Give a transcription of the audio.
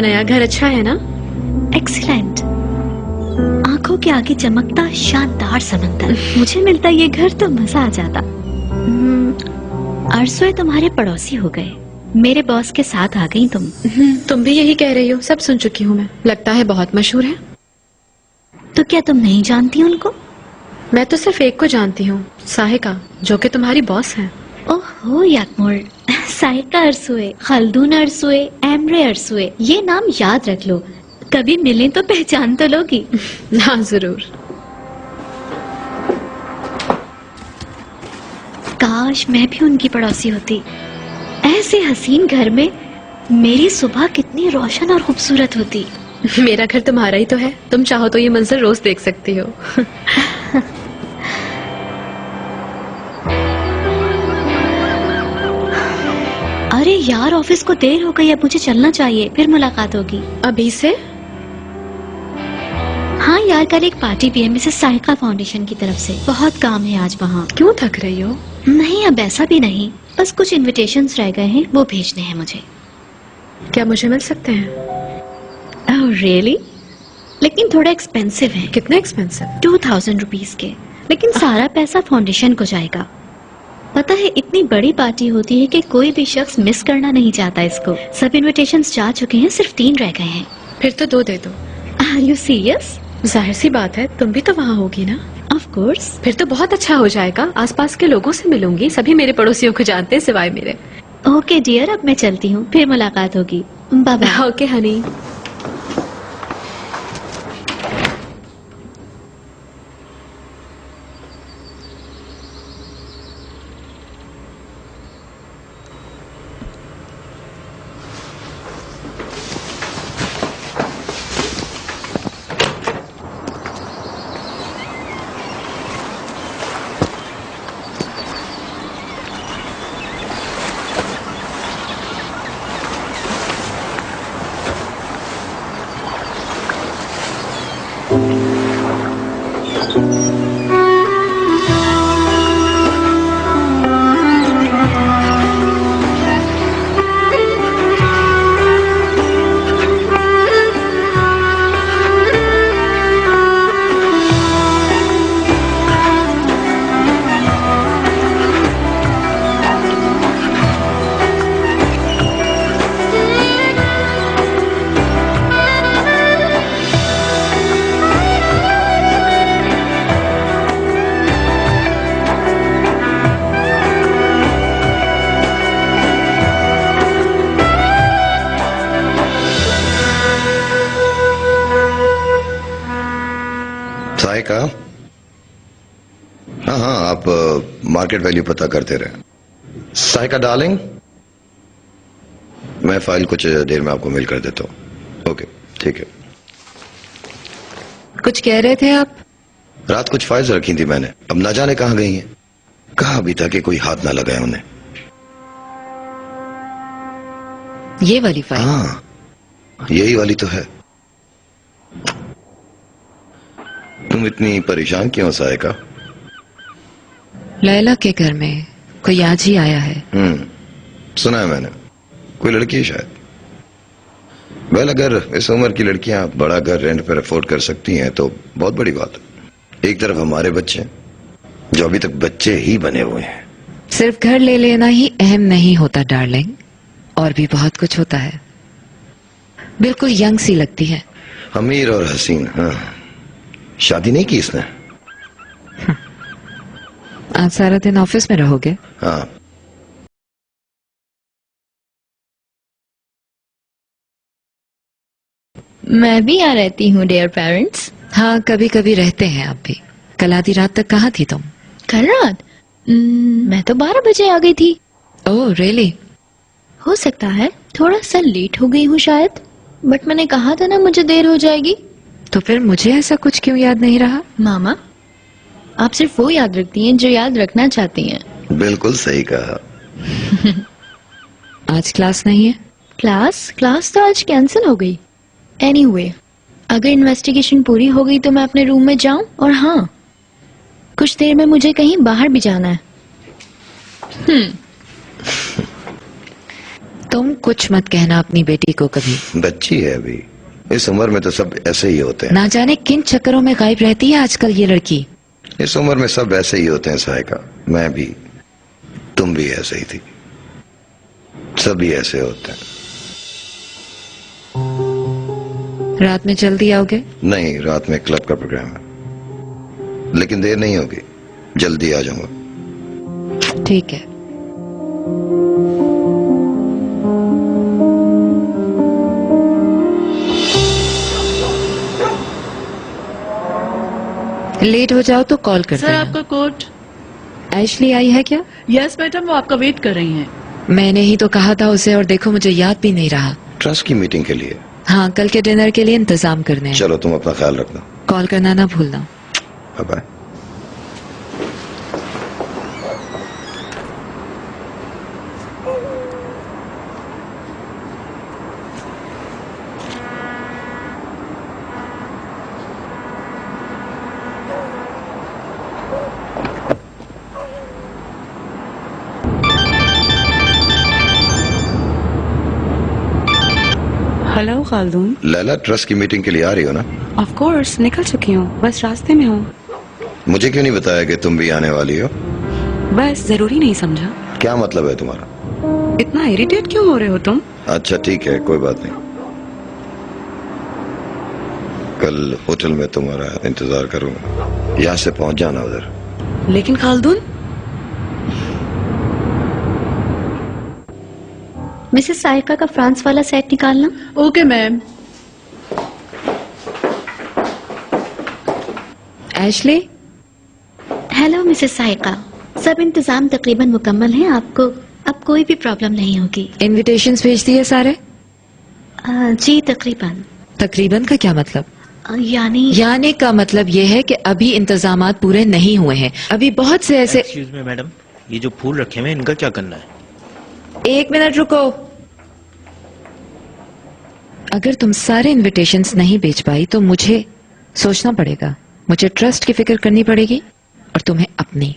नया घर अच्छा है ना? एक्सीलेंट। आंखों के आगे चमकता शानदार समंदर। मुझे मिलता ये घर तो मजा आ जाता। अरसोए तुम्हारे पड़ोसी हो गए, मेरे बॉस के साथ आ गई तुम। तुम भी यही कह रही हो, सब सुन चुकी हूँ मैं। लगता है बहुत मशहूर है। तो क्या तुम नहीं जानती उनको? मैं तो सिर्फ एक को जानती हूँ, साहिका, जो कि तुम्हारी बॉस है। ओहो याकमुर, साहिका अरसोए, खल्दून अरसोए, एमरे अरसोए, ये नाम याद रख लो। कभी मिले तो पहचान तो लोगी। हाँ जरूर। काश मैं भी उनकी पड़ोसी होती। ऐसे हसीन घर में मेरी सुबह कितनी रोशन और खूबसूरत होती। मेरा घर तुम्हारा ही तो है, तुम चाहो तो ये मंजर रोज देख सकती हो। अरे यार, ऑफिस को देर हो गई, अब मुझे चलना चाहिए, फिर मुलाकात होगी। अभी से? हाँ यार, कल एक पार्टी भी है मिसेस साहिका फाउंडेशन की तरफ से, बहुत काम है आज वहाँ। क्यों, थक रही हो? नहीं, अब ऐसा भी नहीं, बस कुछ इनविटेशंस रह गए हैं, वो भेजने हैं मुझे। क्या मुझे मिल सकते हैं? Oh really? लेकिन थोड़ा एक्सपेंसिव है। कितने एक्सपेंसिव? 2000 रुपीज के, लेकिन सारा पैसा फाउंडेशन को जाएगा। पता है, इतनी बड़ी पार्टी होती है कि कोई भी शख्स मिस करना नहीं चाहता इसको। सब इनविटेशंस जा चुके हैं, सिर्फ 3 रह गए हैं। फिर तो 2 दे दो। Are you serious? जाहिर सी बात है, तुम भी तो वहाँ होगी ना? Of course. फिर तो बहुत अच्छा हो जाएगा, आसपास के लोगों से मिलूंगी, सभी मेरे पड़ोसियों को जानते हैं सिवाय मेरे। ओके डियर, अब मैं चलती हूँ, फिर मुलाकात होगी। Bye bye. Okay honey. Sahika, हाँ हाँ, आप मार्केट वैल्यू पता करते रहे। साहिका डार्लिंग, मैं फाइल कुछ देर में आपको मेल कर देता हूँ। ओके ठीक है। कुछ कह रहे थे आप? रात कुछ फाइल्स रखी थी मैंने, अब न जाने कहाँ गई हैं। कहा अभी था कि कोई हाथ ना लगाए उन्हें। ये वाली फाइल? हाँ, यही वाली तो है। तुम इतनी परेशान क्यों हो साहिका? लैला के घर में कोई आज ही आया है। सुना है मैंने, कोई लड़की है शायद। वेल, अगर इस उम्र की लड़कियां बड़ा घर रेंट पर अफोर्ड कर सकती हैं तो बहुत बड़ी बात है। एक तरफ हमारे बच्चे जो अभी तक बच्चे ही बने हुए हैं। सिर्फ घर ले लेना ही अहम नहीं होता डार्लिंग, और भी बहुत कुछ होता है। बिल्कुल यंग सी लगती है। अमीर और हसीन। हाँ, शादी नहीं की इसने? आज सारा दिन ऑफिस में रहोगे? हाँ। मैं भी यहाँ रहती हूँ डियर पेरेंट्स। हाँ, कभी कभी रहते हैं आप भी। कल आधी रात तक कहाँ थी तुम? कल रात मैं तो 12 बजे आ गई थी। Oh really? हो सकता है थोड़ा सा लेट हो गई हूँ शायद, बट मैंने कहा था ना मुझे देर हो जाएगी। तो फिर मुझे ऐसा कुछ क्यों याद नहीं रहा? मामा, आप सिर्फ वो याद रखती हैं जो याद रखना चाहती हैं। बिल्कुल सही कहा। आज क्लास नहीं है? क्लास तो आज कैंसिल हो गई। एनीवे, अगर इन्वेस्टिगेशन पूरी हो गई तो मैं अपने रूम में जाऊं, और हाँ, कुछ देर में मुझे कहीं बाहर भी जाना है। तुम कुछ मत कहना अपनी बेटी को कभी। बच्ची है अभी, इस उम्र में तो सब ऐसे ही होते हैं। ना जाने किन चक्करों में गायब रहती है आजकल ये लड़की। इस उम्र में सब ऐसे ही होते हैं सहायका, मैं भी, तुम भी ऐसे ही थी, सभी ऐसे होते हैं। रात में जल्दी आओगे? नहीं, रात में क्लब का प्रोग्राम है, लेकिन देर नहीं होगी, जल्दी आ जाऊंगा। ठीक है। लेट हो जाओ तो कॉल कर सर देना। आपका कोट। एशली आई है क्या? यस मैडम, वो आपका वेट कर रही हैं। मैंने ही तो कहा था उसे, और देखो मुझे याद भी नहीं रहा। ट्रस्ट की मीटिंग के लिए। हाँ, कल के डिनर के लिए इंतजाम करने हैं। चलो, तुम अपना ख्याल रखना। कॉल करना ना भूलना। Bye bye. Hello Khaldun. Laila, trust की मीटिंग के लिए आ रही हो ना? ऑफ कोर्स, निकल चुकी हूँ, बस रास्ते में हूँ। मुझे क्यों नहीं बताया कि तुम भी आने वाली हो? बस जरूरी नहीं समझा। क्या मतलब है तुम्हारा? इतना इरिटेट क्यों हो रहे हो तुम? अच्छा ठीक है, कोई बात नहीं। कल होटल में तुम्हारा इंतजार करूंगा, यहाँ से पहुंच जाना उधर। लेकिन खालदून। मिसेस साइका का फ्रांस वाला सेट निकालना। Okay ma'am. Ashley. Hello Mrs Saika, सब इंतजाम तकरीबन मुकम्मल हैं, आपको अब कोई भी प्रॉब्लम नहीं होगी। इनविटेशंस भेज दिए सारे? जी तकरीबन। तकरीबन का क्या मतलब? यानी का मतलब ये है कि अभी इंतजामात पूरे नहीं हुए हैं, अभी बहुत से ऐसे। एक्सक्यूज मी मैडम, ये जो फूल रखे हुए हैं इनका क्या करना है? एक मिनट रुको। अगर तुम सारे इनविटेशंस नहीं भेज पाई तो मुझे सोचना पड़ेगा, मुझे ट्रस्ट की फिक्र करनी पड़ेगी और तुम्हें अपनी।